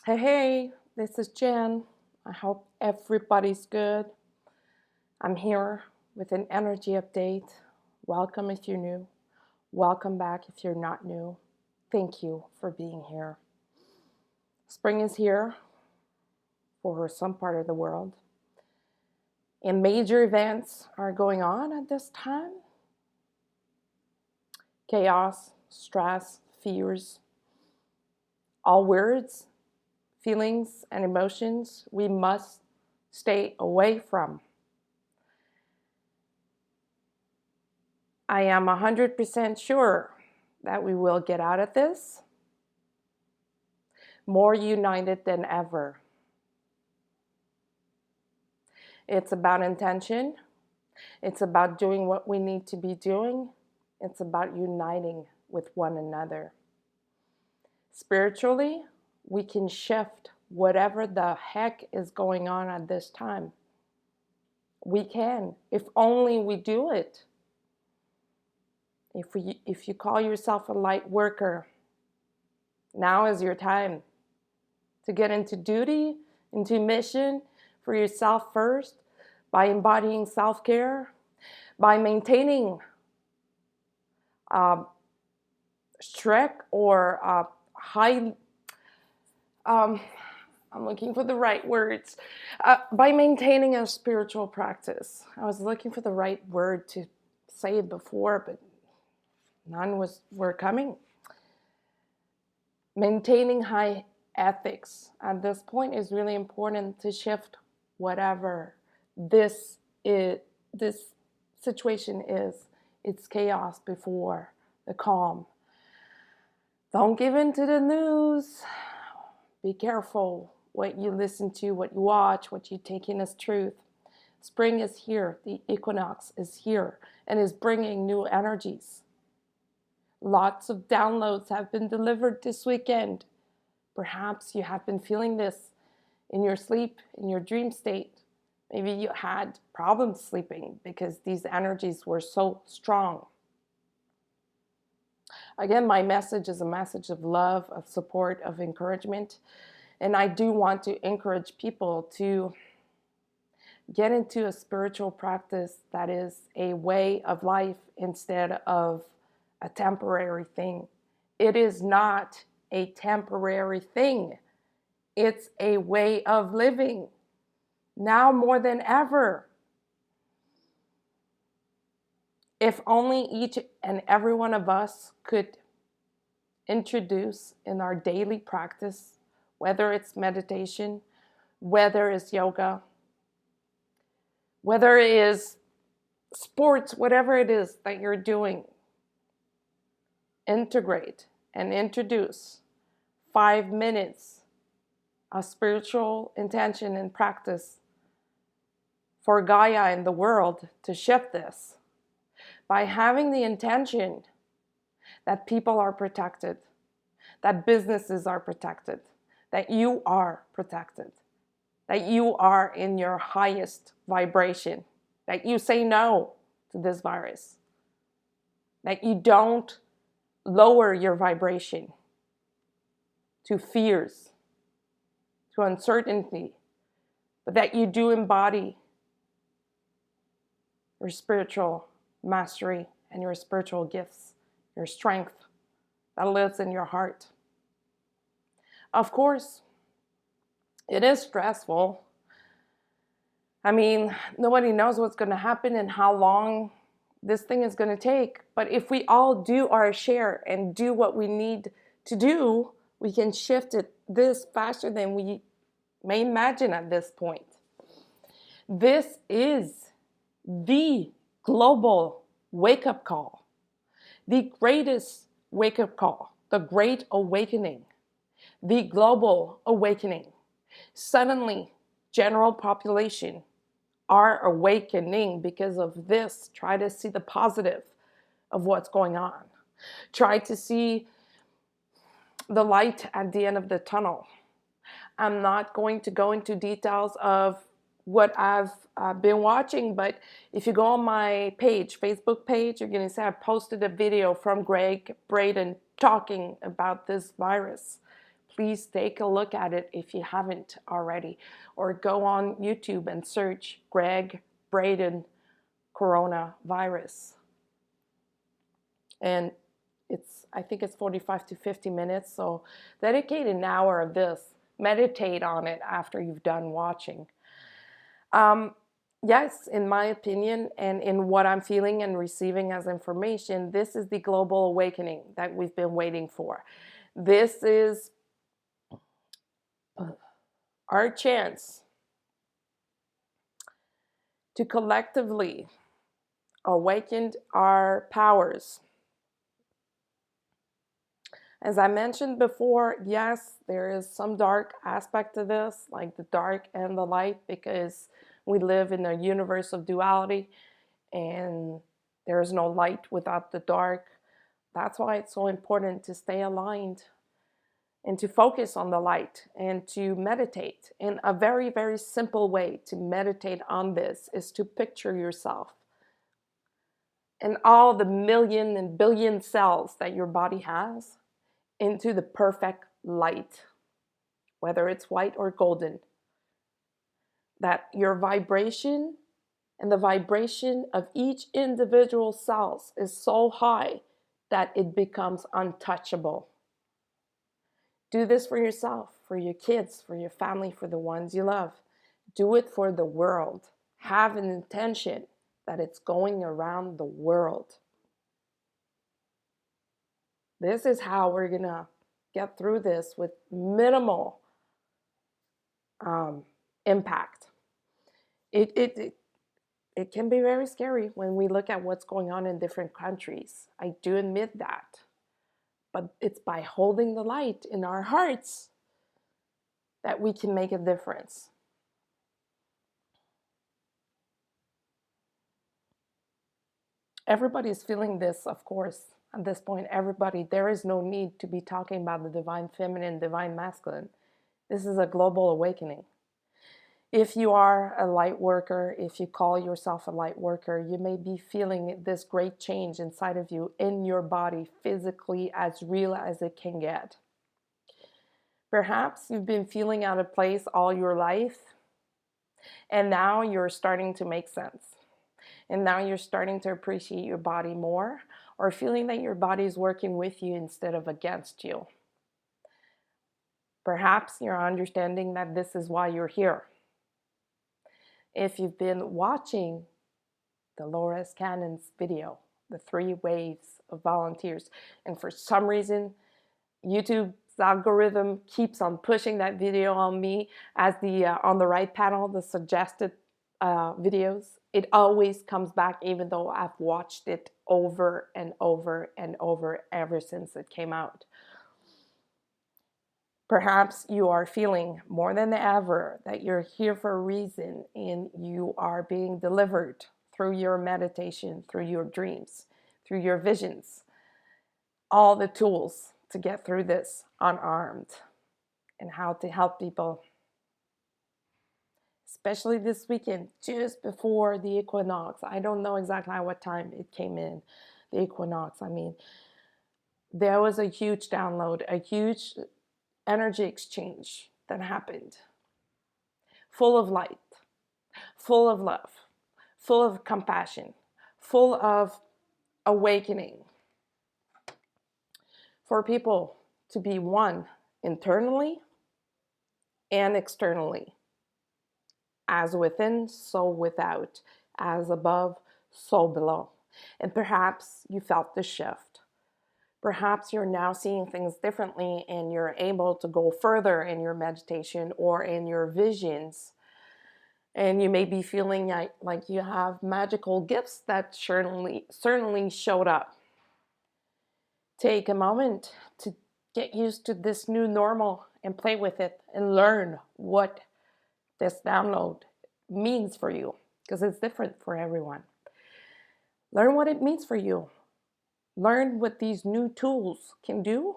Hey, this is Jen. I hope everybody's good. I'm here with an energy update. Welcome if you're new. Welcome back if you're not new. Thank you for being here. Spring is here for some part of the world, and major events are going on at this time. Chaos, stress, fears, all words, feelings, and emotions we must stay away from. I am 100% sure that we will get out of this more united than ever. It's about intention. It's about doing what we need to be doing. It's about uniting with one another. Spiritually, we can shift whatever the heck is going on at this time. We can, if only we do it. If you call yourself a light worker, now is your time to get into duty, into mission for yourself first, by embodying self-care, by maintaining strict or high, I'm looking for the right words, by maintaining a spiritual practice. I was looking for the right word to say it before, but none were coming. Maintaining high ethics at this point is really important to shift whatever this situation is. It's chaos before the calm. Don't give in to the news. Be careful what you listen to, what you watch, what you take in as truth. Spring is here. The equinox is here and is bringing new energies. Lots of downloads have been delivered this weekend. Perhaps you have been feeling this in your sleep, in your dream state. Maybe you had problems sleeping because these energies were so strong. Again, my message is a message of love, of support, of encouragement. And I do want to encourage people to get into a spiritual practice that is a way of life instead of a temporary thing. It is not a temporary thing. It's a way of living. Now more than ever. If only each and every one of us could introduce in our daily practice, whether it's meditation, whether it's yoga, whether it is sports, whatever it is that you're doing, integrate and introduce 5 minutes of spiritual intention and practice for Gaia and the world to shift this by having the intention that people are protected, that businesses are protected, that you are protected, that you are in your highest vibration, that you say no to this virus, that you don't lower your vibration to fears, to uncertainty, but that you do embody your spiritual mastery and your spiritual gifts, your strength that lives in your heart. Of course, it is stressful. I mean, nobody knows what's going to happen and how long this thing is going to take. But if we all do our share and do what we need to do, we can shift it this faster than we may imagine at this point. This is the global wake-up call, the greatest wake-up call, the great awakening, the global awakening. Suddenly, general population are awakening because of this. Try to see the positive of what's going on. Try to see the light at the end of the tunnel. I'm not going to go into details of what I've been watching, but if you go on my page, Facebook page, you're going to see I posted a video from Greg Braden talking about this virus. please take a look at it if you haven't already, or go on YouTube and search Greg Braden coronavirus. And I think it's 45 to 50 minutes, so dedicate an hour of this. Meditate on it after you've done watching. Yes, in my opinion, and in what I'm feeling and receiving as information, this is the global awakening that we've been waiting for. This is our chance to collectively awaken our powers. As I mentioned before, yes, there is some dark aspect to this, like the dark and the light, because we live in a universe of duality and there is no light without the dark. That's why it's so important to stay aligned and to focus on the light and to meditate. And a very, very simple way to meditate on this is to picture yourself and all the million and billion cells that your body has into the perfect light, whether it's white or golden. That your vibration and the vibration of each individual cells is so high that it becomes untouchable. Do this for yourself, for your kids, for your family, for the ones you love. Do it for the world. Have an intention that it's going around the world. This is how we're going to get through this with minimal impact. It can be very scary when we look at what's going on in different countries. I do admit that. But it's by holding the light in our hearts that we can make a difference. Everybody's feeling this, of course. At this point, everybody, there is no need to be talking about the divine feminine, divine masculine. This is a global awakening. If you are a light worker, if you call yourself a light worker, you may be feeling this great change inside of you, in your body, physically, as real as it can get. Perhaps you've been feeling out of place all your life, and now you're starting to make sense. And now you're starting to appreciate your body more, or feeling that your body is working with you instead of against you. Perhaps you're understanding that this is why you're here. If you've been watching the Laura Cannon's video, the 3 waves of volunteers, and for some reason, YouTube's algorithm keeps on pushing that video on me as on the right panel, the suggested videos, it always comes back even though I've watched it over and over and over ever since it came out. Perhaps you are feeling more than ever that you're here for a reason and you are being delivered through your meditation, through your dreams, through your visions, all the tools to get through this unarmed and how to help people. Especially this weekend, just before the equinox. I don't know exactly at what time it came in, the equinox. I mean, there was a huge download, a huge energy exchange that happened. Full of light, full of love, full of compassion, full of awakening. For people to be one internally and externally. As within, so without. As above, so below. And perhaps you felt the shift. Perhaps you're now seeing things differently and you're able to go further in your meditation or in your visions. And you may be feeling like you have magical gifts that certainly showed up. Take a moment to get used to this new normal and play with it and learn what this download means for you, because it's different for everyone. Learn what it means for you. Learn what these new tools can do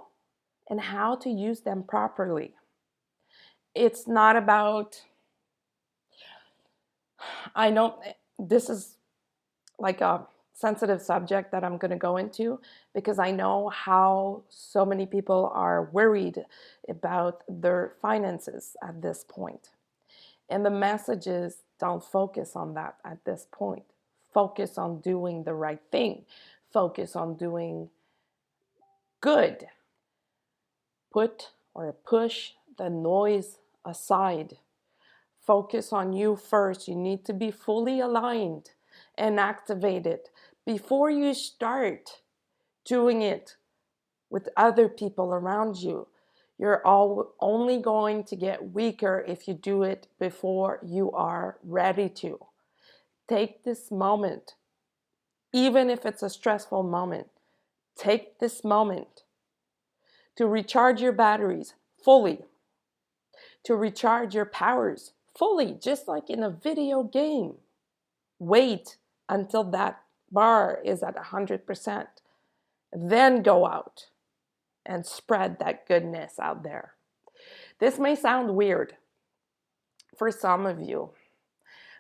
and how to use them properly. It's not about, I know this is like a sensitive subject that I'm going to go into, because I know how so many people are worried about their finances at this point. And the message is, don't focus on that at this point. Focus on doing the right thing. Focus on doing good. Put or push the noise aside. Focus on you first. You need to be fully aligned and activated before you start doing it with other people around you. You're only going to get weaker if you do it before you are ready to. Take this moment, even if it's a stressful moment, take this moment to recharge your batteries fully, to recharge your powers fully, just like in a video game. Wait until that bar is at 100%. Then go out and spread that goodness out there. This may sound weird for some of you,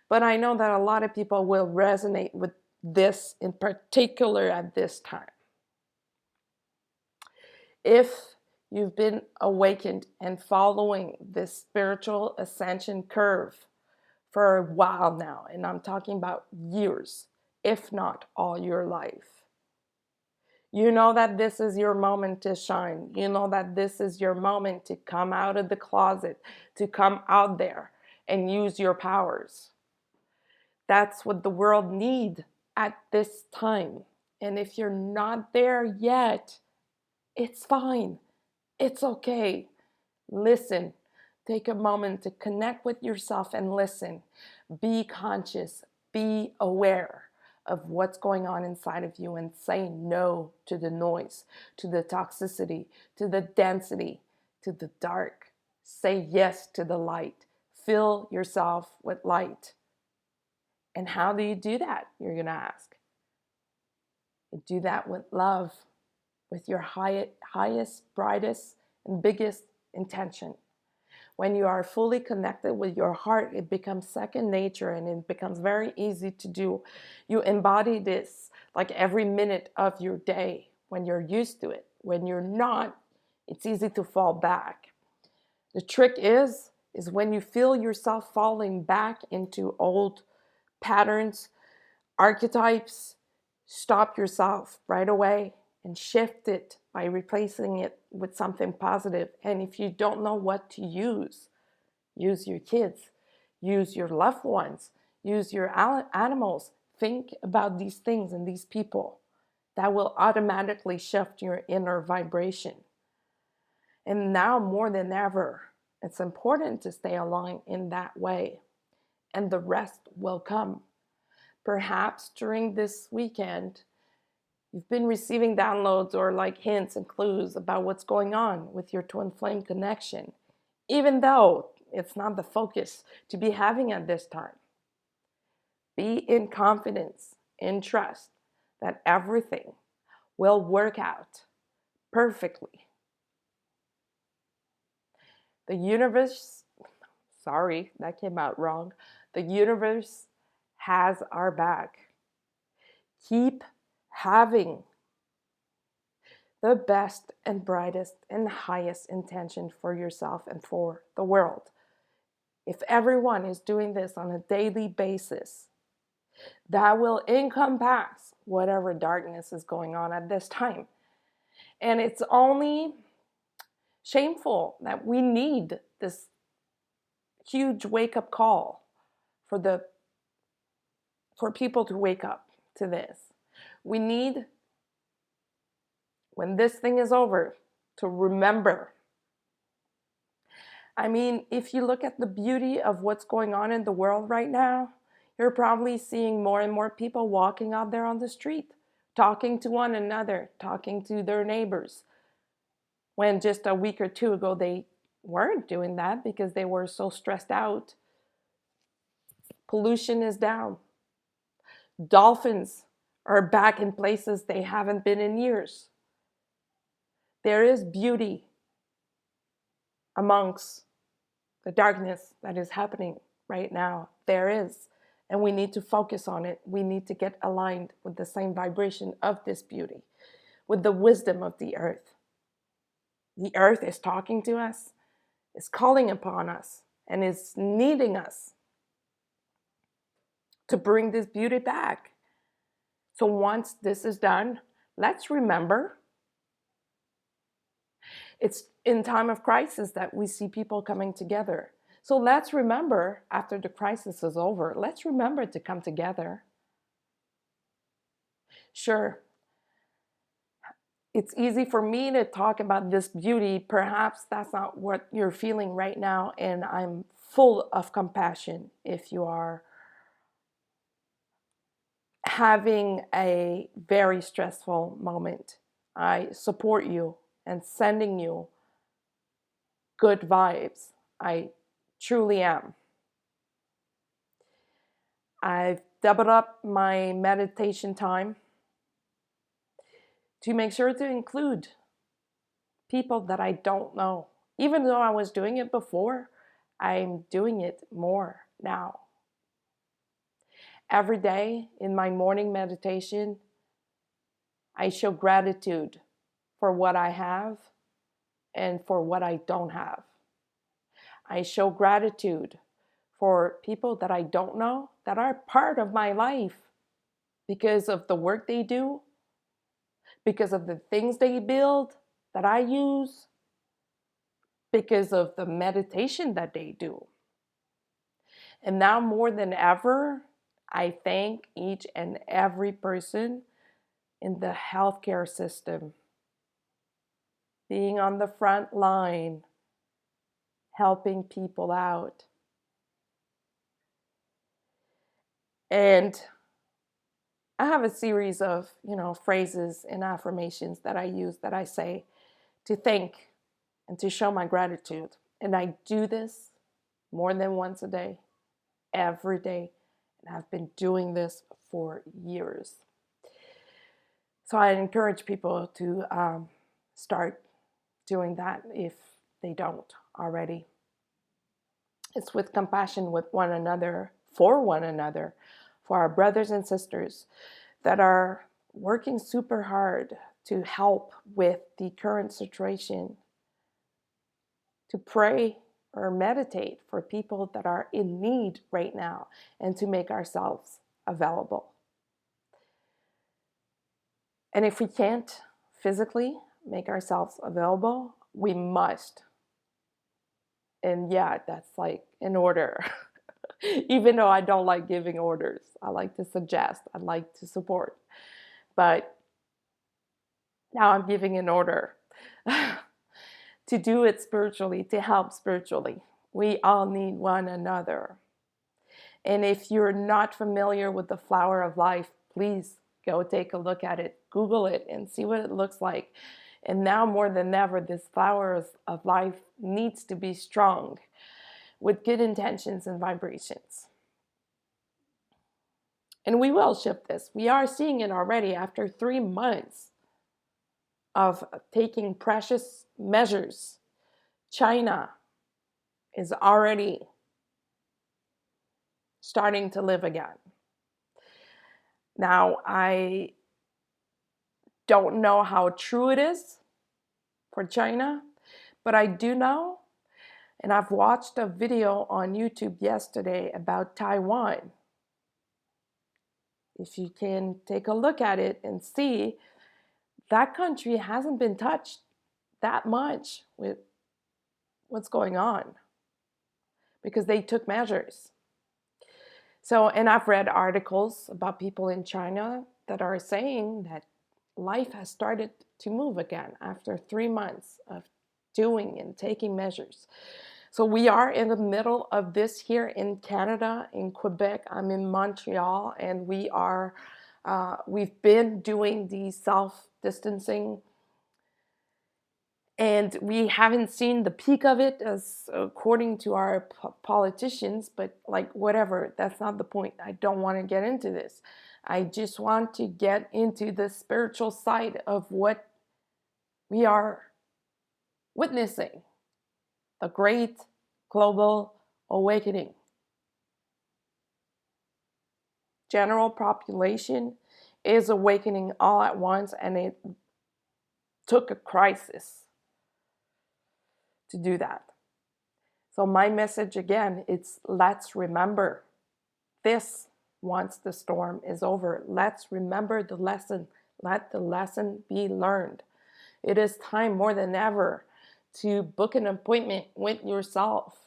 but I know that a lot of people will resonate with this in particular at this time. If you've been awakened and following this spiritual ascension curve for a while now, and I'm talking about years, if not all your life, you know that this is your moment to shine. You know that this is your moment to come out of the closet, to come out there and use your powers. That's what the world needs at this time. And if you're not there yet, it's fine. It's okay. Listen. Take a moment to connect with yourself and listen. Be conscious. Be aware of what's going on inside of you, and say no to the noise, to the toxicity, to the density, to the dark. Say yes to the light. Fill yourself with light. And how do you do that, you're going to ask? You do that with love, with your highest, brightest, and biggest intention. When you are fully connected with your heart, it becomes second nature, and it becomes very easy to do. You embody this like every minute of your day when you're used to it. When you're not, it's easy to fall back. The trick is when you feel yourself falling back into old patterns, archetypes, stop yourself right away and shift it by replacing it with something positive. And if you don't know what to use your kids, use your loved ones, use your animals. Think about these things and these people. That will automatically shift your inner vibration. And now more than ever, it's important to stay aligned in that way, and the rest will come. Perhaps during this weekend, you've been receiving downloads or like hints and clues about what's going on with your twin flame connection, even though it's not the focus to be having at this time. Be in confidence, in trust that everything will work out perfectly. The universe, sorry, that came out wrong. The universe has our back. Keep having the best and brightest and highest intention for yourself and for the world. If everyone is doing this on a daily basis, that will encompass whatever darkness is going on at this time. And it's only shameful that we need this huge wake-up call for people to wake up to this. We need, when this thing is over, to remember. I mean, if you look at the beauty of what's going on in the world right now, you're probably seeing more and more people walking out there on the street, talking to one another, talking to their neighbors. When just a week or two ago, they weren't doing that because they were so stressed out. Pollution is down. Dolphins are back in places they haven't been in years. There is beauty amongst the darkness that is happening right now. There is. And we need to focus on it. We need to get aligned with the same vibration of this beauty, with the wisdom of the earth. The earth is talking to us, is calling upon us, and is needing us to bring this beauty back. So once this is done, let's remember it's in time of crisis that we see people coming together. So let's remember, after the crisis is over, let's remember to come together. Sure, it's easy for me to talk about this beauty. Perhaps that's not what you're feeling right now, and I'm full of compassion if you are having a very stressful moment. I support you and sending you good vibes. I truly am. I've doubled up my meditation time to make sure to include people that I don't know. Even though I was doing it before, I'm doing it more now. Every day in my morning meditation, I show gratitude for what I have and for what I don't have. I show gratitude for people that I don't know that are part of my life because of the work they do, because of the things they build that I use, because of the meditation that they do. And now more than ever, I thank each and every person in the healthcare system, being on the front line, helping people out. And I have a series of, phrases and affirmations that I use, that I say to thank and to show my gratitude. And I do this more than once a day, every day. And I've been doing this for years. So I encourage people to start doing that if they don't already. It's with compassion with one another, for our brothers and sisters that are working super hard to help with the current situation, to pray or meditate for people that are in need right now, and to make ourselves available. And if we can't physically make ourselves available, we must. And yeah, that's like an order. Even though I don't like giving orders, I like to suggest, I like to support. But now I'm giving an order to do it spiritually, to help spiritually. We all need one another. And if you're not familiar with the flower of life, please go take a look at it. Google it and see what it looks like. And now more than ever, this flower of life needs to be strong with good intentions and vibrations. And we will shift this. We are seeing it already after 3 months of taking precious measures. China is already starting to live again. Now, I don't know how true it is for China, but I do know, and I've watched a video on YouTube yesterday about Taiwan. If you can take a look at it and see, that country hasn't been touched that much with what's going on because they took measures. So, and I've read articles about people in China that are saying that life has started to move again after 3 months of doing and taking measures. So we are in the middle of this here in Canada, in Quebec. I'm in Montreal, and we've been doing the self-distancing, and we haven't seen the peak of it, as according to our politicians, but like whatever, that's not the point. I don't want to get into this. I just want to get into the spiritual side of what we are witnessing, the great global awakening. general population is awakening all at once, and it took a crisis to do that. So my message again, it's let's remember this once the storm is over. Let's remember the lesson. Let the lesson be learned. It is time more than ever to book an appointment with yourself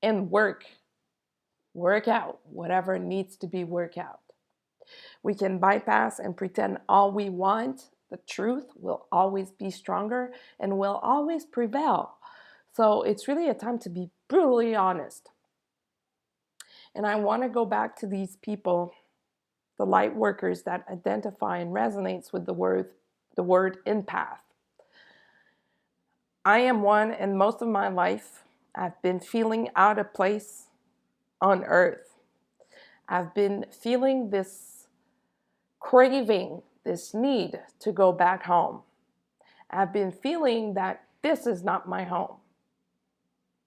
and work out whatever needs to be worked out. We can bypass and pretend all we want. The truth will always be stronger and will always prevail. So it's really a time to be brutally honest. And I want to go back to these people, the light workers that identify and resonates with the word empath. I am one, and most of my life I've been feeling out of place on earth. I've been feeling this craving, this need to go back home. I've been feeling that this is not my home,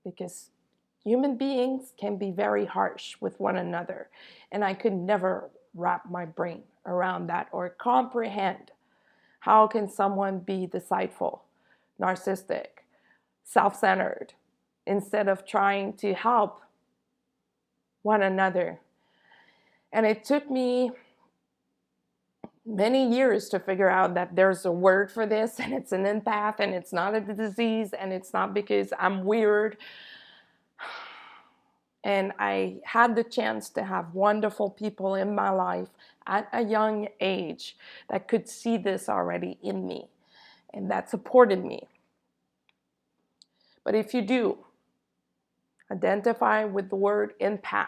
because human beings can be very harsh with one another, and I could never wrap my brain around that or comprehend how can someone be deceitful, narcissistic, self-centered, instead of trying to help one another. And it took me many years to figure out that there's a word for this, and it's an empath, and it's not a disease, and it's not because I'm weird. And I had the chance to have wonderful people in my life at a young age that could see this already in me and that supported me. But if you do identify with the word empath,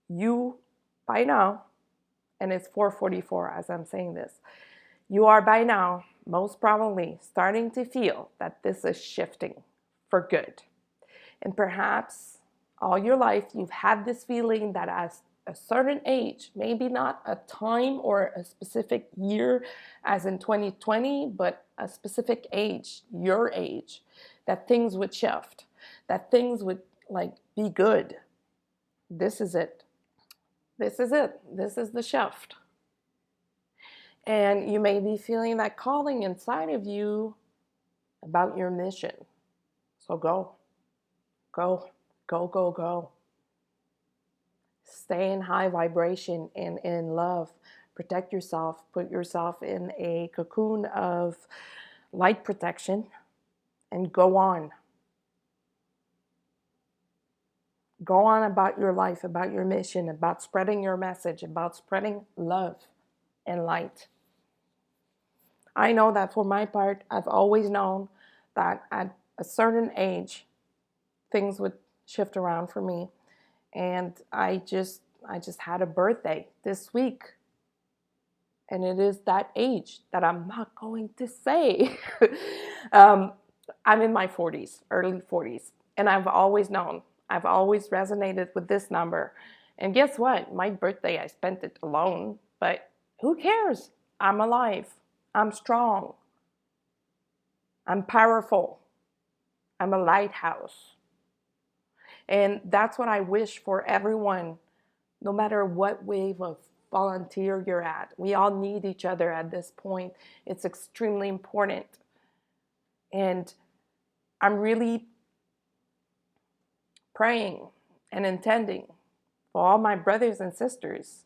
you by now, and it's 4:44 as I'm saying this, you are by now most probably starting to feel that this is shifting for good. And perhaps all your life you've had this feeling that at a certain age, maybe not a time or a specific year as in 2020, but a specific age, your age, that things would shift, that things would be good. This is it. This is it. This is the shift. And you may be feeling that calling inside of you about your mission. So go. Go, go, go, go. Stay in high vibration and in love. Protect yourself. Put yourself in a cocoon of light protection and go on. Go on about your life, about your mission, about spreading your message, about spreading love and light. I know that for my part, I've always known that at a certain age, things would shift around for me. And I just had a birthday this week. And it is that age that I'm not going to say. I'm in my 40s, early 40s. And I've always known, I've always resonated with this number. And guess what? My birthday, I spent it alone. But who cares? I'm alive. I'm strong. I'm powerful. I'm a lighthouse. And that's what I wish for everyone, no matter what wave of volunteer you're at. We all need each other at this point. It's extremely important. And I'm really praying and intending for all my brothers and sisters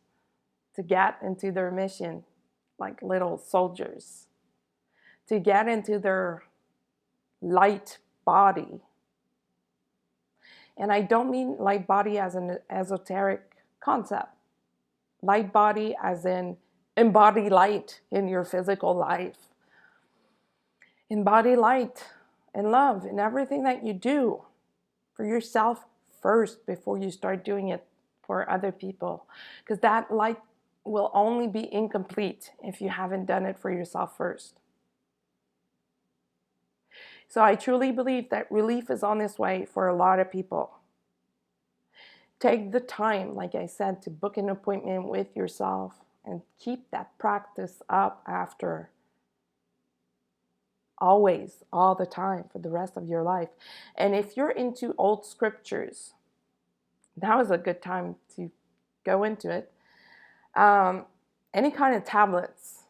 to get into their mission like little soldiers, to get into their light body. And I don't mean light body as an esoteric concept. Light body as in embody light in your physical life. Embody light and love in everything that you do for yourself first before you start doing it for other people. Because that light will only be incomplete if you haven't done it for yourself first. So I truly believe that relief is on its way for a lot of people. Take the time, like I said, to book an appointment with yourself and keep that practice up after. Always, all the time, for the rest of your life. And if you're into old scriptures, Now is a good time to go into it. Any kind of tablets,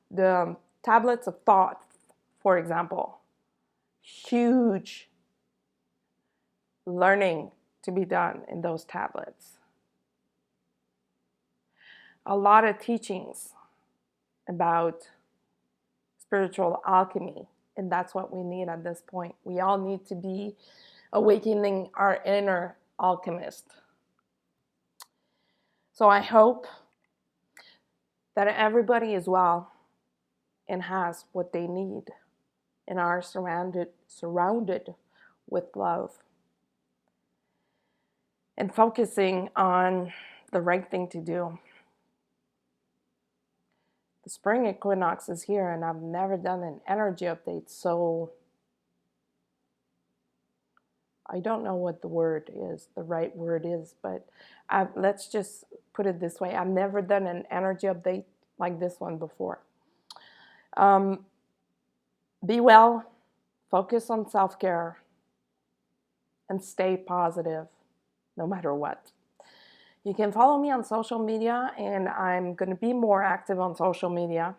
the tablets of thought, for example, huge learning to be done in those tablets. A lot of teachings about spiritual alchemy, and that's what we need at this point. We all need to be awakening our inner alchemist. So I hope that everybody is well and has what they need and are surrounded with love and focusing on the right thing to do. The spring equinox is here, and I've never done an energy update, so I don't know what the right word is, but let's just put it this way. I've never done an energy update like this one before. Be well, focus on self-care, and stay positive no matter what. You can follow me on social media, and I'm going to be more active on social media.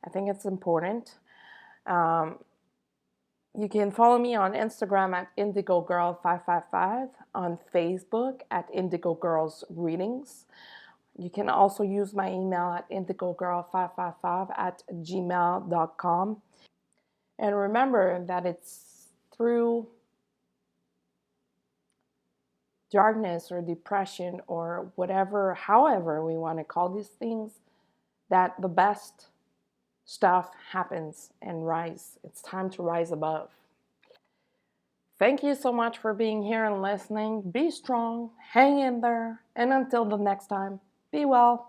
I think it's important. You can follow me on Instagram at IndigoGirl555, on Facebook at IndigoGirlsReadings. You can also use my email at indigogirl555@gmail.com. And remember that it's through darkness or depression or whatever, however we want to call these things, that the best stuff happens and rise. It's time to rise above. Thank you so much for being here and listening. Be strong, hang in there, and until the next time, be well.